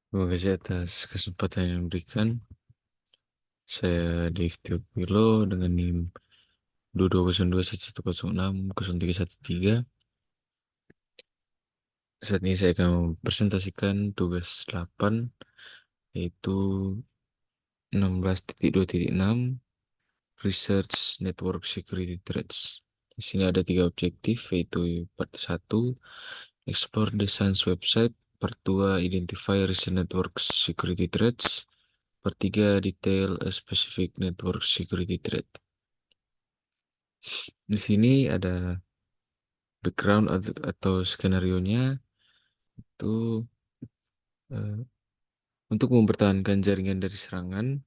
Terima kasih atas kesempatan yang diberikan. Saya Dev Teopilo dengan NIM 220211060313. Saat ini saya akan mempresentasikan tugas 8, yaitu 16.2.6 Research Network Security Threats. Di sini ada 3 objektif, yaitu part 1, Explore the SANS website, part 2, Identify Recent Network Security Threats, part 3, Detail a Specific Network Security Threat. Di sini ada background atau skenario-nya itu eh, untuk mempertahankan jaringan dari serangan,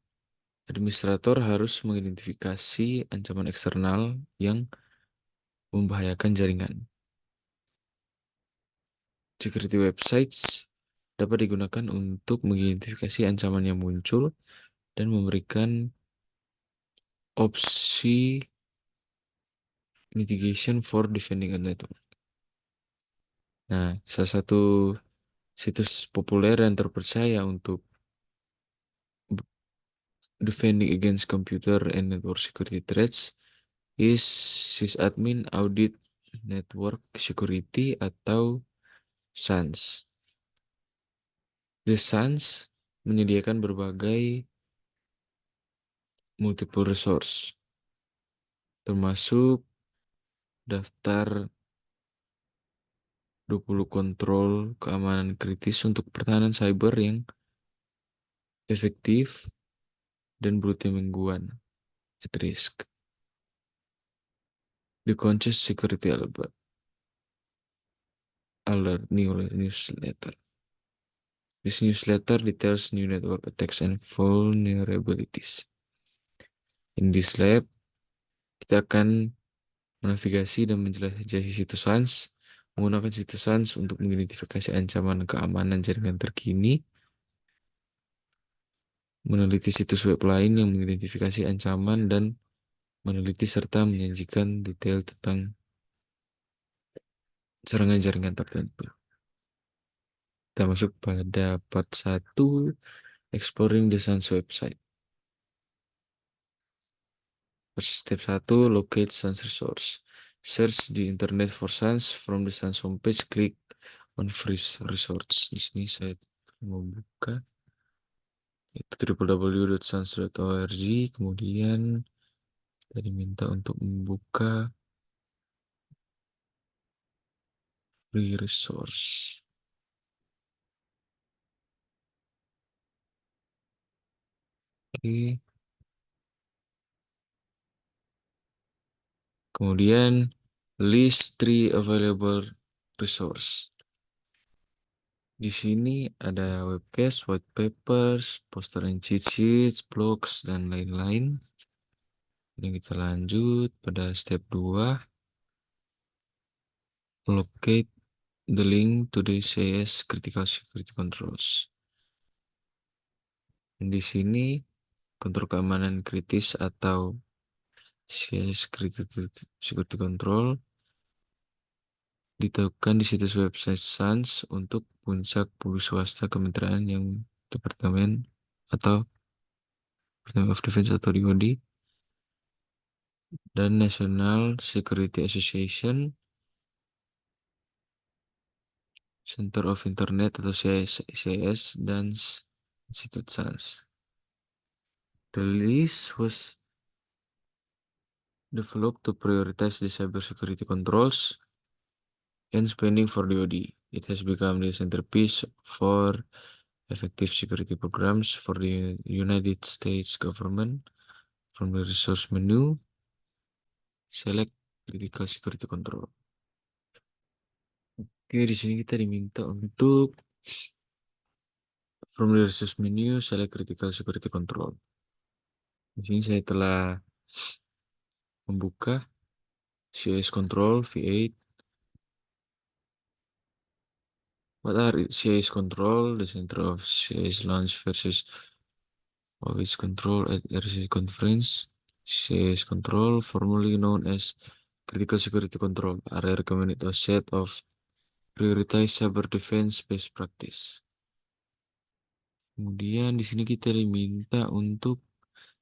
administrator harus mengidentifikasi ancaman eksternal yang membahayakan jaringan. Security websites dapat digunakan untuk mengidentifikasi ancaman yang muncul dan memberikan opsi mitigation for defending a network. Nah, salah satu situs populer dan terpercaya untuk defending against computer and network security threats is sysadmin audit network security atau SANS. The SANS menyediakan berbagai multiple resource, termasuk daftar 20 kontrol keamanan kritis untuk pertahanan cyber yang efektif dan brutal mingguan at risk. The Conscious Security Alert newsletter. This newsletter details new network attacks and vulnerabilities. In this lab, kita akan menavigasi dan menjelajahi situs SANS, menggunakan situs SANS untuk mengidentifikasi ancaman keamanan jaringan terkini, meneliti situs web lain yang mengidentifikasi ancaman, dan meneliti serta menyajikan detail tentang serangan jaringan tertentu. Kita masuk pada part 1, Exploring the SANS website. Step 1, Locate SANS resource. Search the internet for SANS from the SANS homepage. Klik on free resource. Di sini saya mau buka itu www.sans.org. Kemudian saya diminta untuk membuka free resource. Oke. Kemudian list 3 available resource. Di sini ada webcast, white papers, poster and cheat sheets, blogs, dan lain-lain. Ini kita lanjut pada step 2. Locate the link to the CS Critical Security Controls. Di sini kontrol keamanan kritis atau CS Critical Security Control ditemukan di situs website SANS untuk puncak publik swasta kementerian yang Departemen atau Department of Defense atau DoD dan National Security Association, Center of Internet atau CIS, dan Institute SANS. The list was developed to prioritize the cybersecurity controls and spending for DoD. It has become the centerpiece for effective security programs for the United States government. From the resource menu, select critical security control. Oke, di sini kita diminta untuk from the resource menu, select critical security control. Di sini saya telah membuka CIS control V8. What are CIS control? The center of CIS launch versus Office control at RC conference. CIS control, formerly known as critical security control, are recommended a set of prioritized cyber defense best practice. Kemudian di sini kita diminta untuk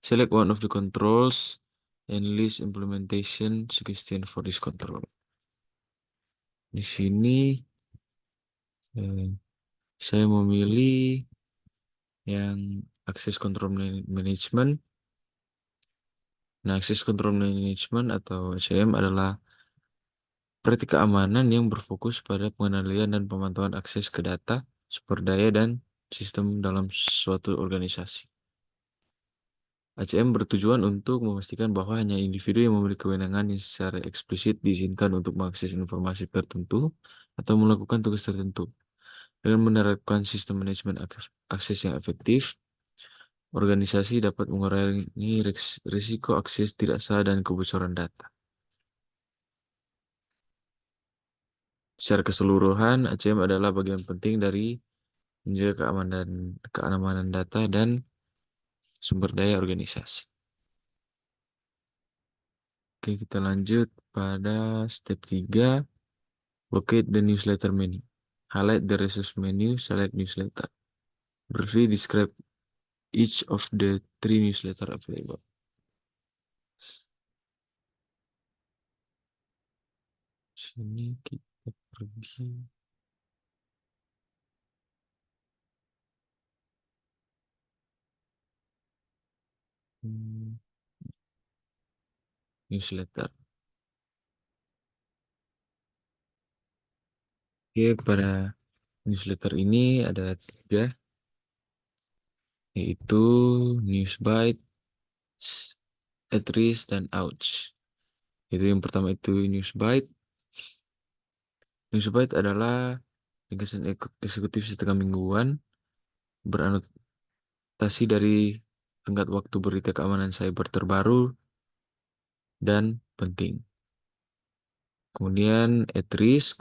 select one of the controls and list implementation suggestion for this control. Di sini eh, saya memilih yang access control management. Nah, access control management atau ACM adalah praktik keamanan yang berfokus pada pengendalian dan pemantauan akses ke data, sumber daya, dan sistem dalam suatu organisasi. ACM bertujuan untuk memastikan bahwa hanya individu yang memiliki kewenangan yang secara eksplisit diizinkan untuk mengakses informasi tertentu atau melakukan tugas tertentu. Dengan menerapkan sistem manajemen akses yang efektif, organisasi dapat mengurangi risiko akses tidak sah dan kebocoran data. Secara keseluruhan, ACM adalah bagian penting dari menjaga keamanan data dan sumber daya organisasi. Oke, kita lanjut pada step 3, locate the newsletter menu. Highlight the resource menu, select newsletter. Briefly describe each of the 3 newsletter available. Sini kita pergi. Hmm, Newsletter. Oke, pada newsletter ini ada 3, yaitu Newsbite, Atris, dan Ouch. Itu yang pertama itu Newsbite. Newsbite adalah ringkasan eksekutif setengah mingguan beranotasi dari tenggat waktu berita keamanan cyber terbaru dan penting. Kemudian Atris,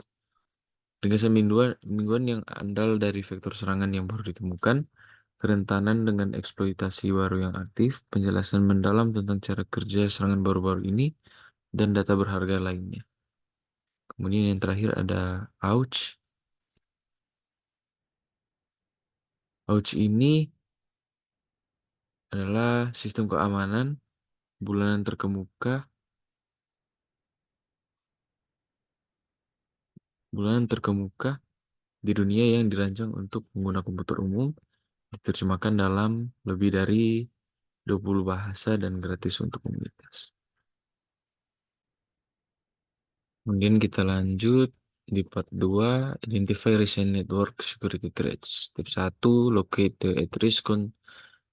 ringkasan mingguan yang andal dari vektor serangan yang baru ditemukan, kerentanan dengan eksploitasi baru yang aktif, penjelasan mendalam tentang cara kerja serangan baru-baru ini, dan data berharga lainnya. Kemudian yang terakhir ada Ouch. Ouch ini adalah sistem keamanan bulanan terkemuka di dunia yang dirancang untuk pengguna komputer umum, diterjemahkan dalam lebih dari 20 bahasa dan gratis untuk komunitas. Kemudian kita lanjut di part 2, identify recent network security threats. Step 1, locate the at-risk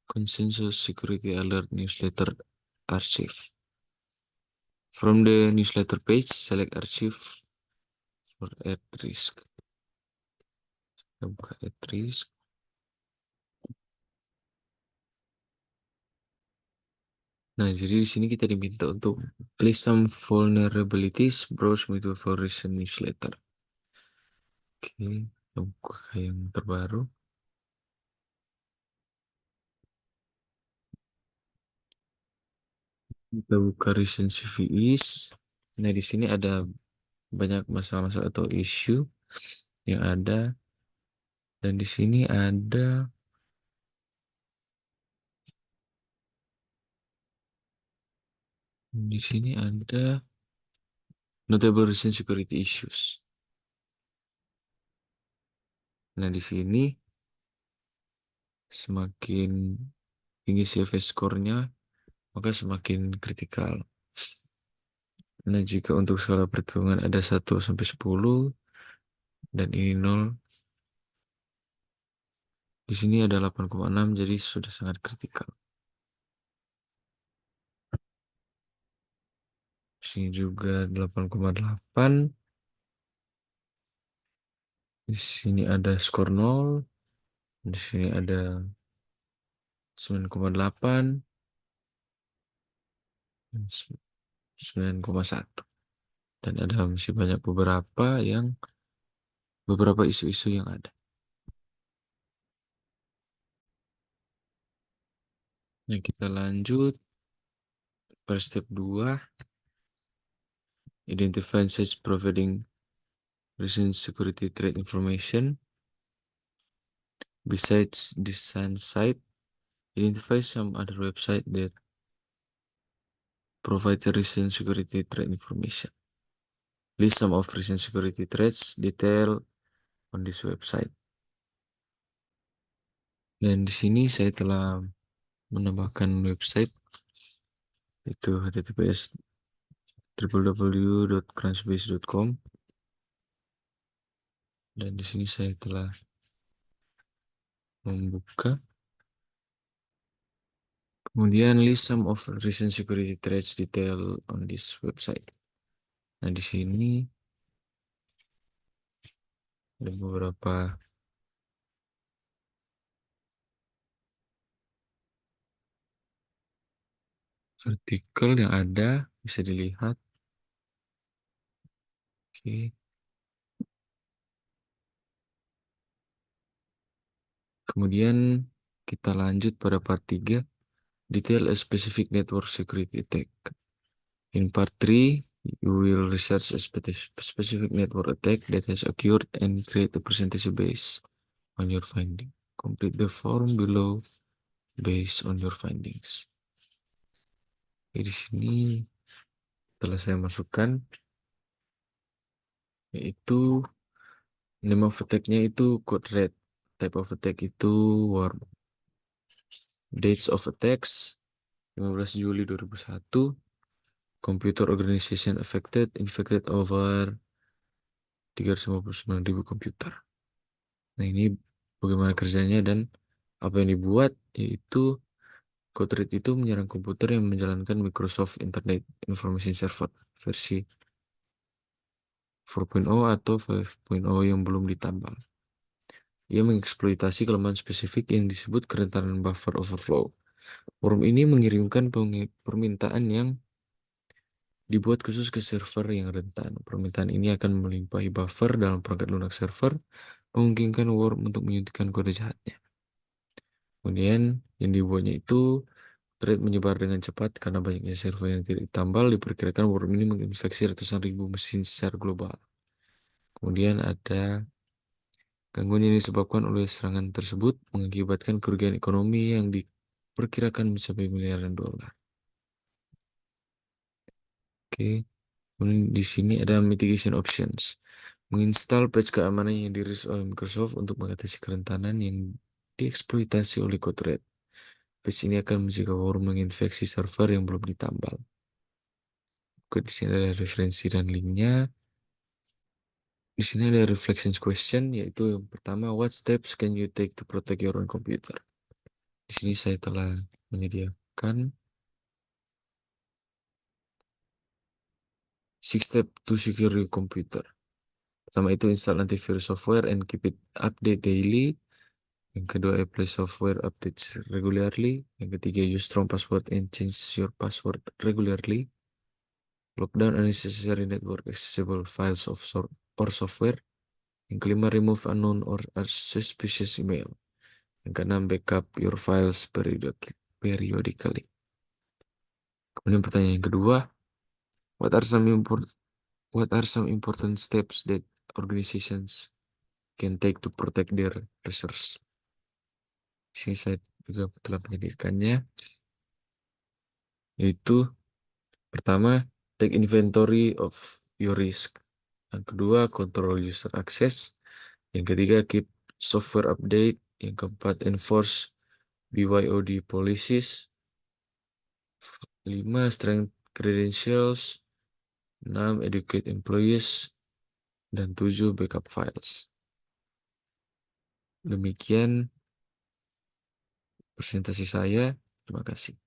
consensus security alert newsletter archive. From the newsletter page, select archive for at-risk. Kita buka at-risk. Nah, jadi di sini kita diminta untuk list some vulnerabilities, browse multiple recent newsletter. Oke, kita buka yang terbaru. Kita buka recent CVEs. Nah, di sini ada banyak masalah-masalah atau isu yang ada. Dan di sini ada notable recent security issues. Nah, di sini semakin tinggi CV skornya, maka semakin kritikal. Nah, jika untuk skala perhitungan ada 1 sampai 10 dan ini 0, di sini ada 8,6, jadi sudah sangat kritikal. Di sini juga 8,8. Di sini ada skor 0. Di sini ada 9,8 dan 9,1. Dan ada masih banyak beberapa isu-isu yang ada. Nah, kita lanjut pada step 2, identify and search providing recent security threat information. Besides design site, identify some other website that provide recent security threat information. List some of recent security threats detail on this website. Dan di sini saya telah menambahkan website itu https www.crunchbase.com, dan di sini saya telah membuka. Kemudian list some of recent security threats detail on this website. Nah, di sini ada beberapa artikel yang ada, bisa dilihat. Oke. Kemudian kita lanjut pada part 3, detail a specific network security attack. In part 3, you will research a specific network attack that has occurred and create a percentage base on your finding. Complete the form below based on your findings. Di sini telah saya masukkan, yaitu name of attack-nya itu code red, type of attack itu worm, dates of attacks 15 Juli 2001, computer organization affected, infected over 359.000 komputer. Nah, ini bagaimana kerjanya dan apa yang dibuat, yaitu code red itu menyerang komputer yang menjalankan Microsoft Internet Information Server versi 4.0 atau 5.0 yang belum ditambal. Ia mengeksploitasi kelemahan spesifik yang disebut kerentanan buffer overflow. Worm ini mengirimkan permintaan yang dibuat khusus ke server yang rentan. Permintaan ini akan melimpahi buffer dalam perangkat lunak server, memungkinkan worm untuk menyuntikkan kode jahatnya. Kemudian yang dibuatnya itu thread menyebar dengan cepat karena banyaknya server yang tidak ditambal. Diperkirakan worm ini menginfeksi ratusan ribu mesin secara global. Kemudian ada gangguan yang disebabkan oleh serangan tersebut mengakibatkan kerugian ekonomi yang diperkirakan mencapai miliaran dolar. Oke. Kemudian di sini ada mitigation options. Menginstal patch keamanan yang dirilis oleh Microsoft untuk mengatasi kerentanan yang dieksploitasi oleh code red. Patch ini akan mencegah worm menginfeksi server yang belum ditambal. Oke, di sini ada referensi dan linknya. Di sini ada reflections question, yaitu yang pertama, what steps can you take to protect your own computer? Di sini saya telah menyediakan 6 step to secure your computer. Pertama itu install antivirus software and keep it update daily. Yang kedua, apply software updates regularly. Yang ketiga, use strong password and change your password regularly. Lock down unnecessary network accessible files or software. Yang kelima, remove unknown or suspicious email. Yang keenam, backup your files periodically. Kemudian pertanyaan yang kedua, what are some important steps that organizations can take to protect their resource? Di sini saya juga telah menyediakannya, yaitu pertama, take inventory of your risk. Yang kedua, control user access. Yang ketiga, keep software update. Yang keempat, enforce BYOD policies. 5, strength credentials. 6, educate employees. Dan 7, backup files. Demikian presentasi saya. Terima kasih.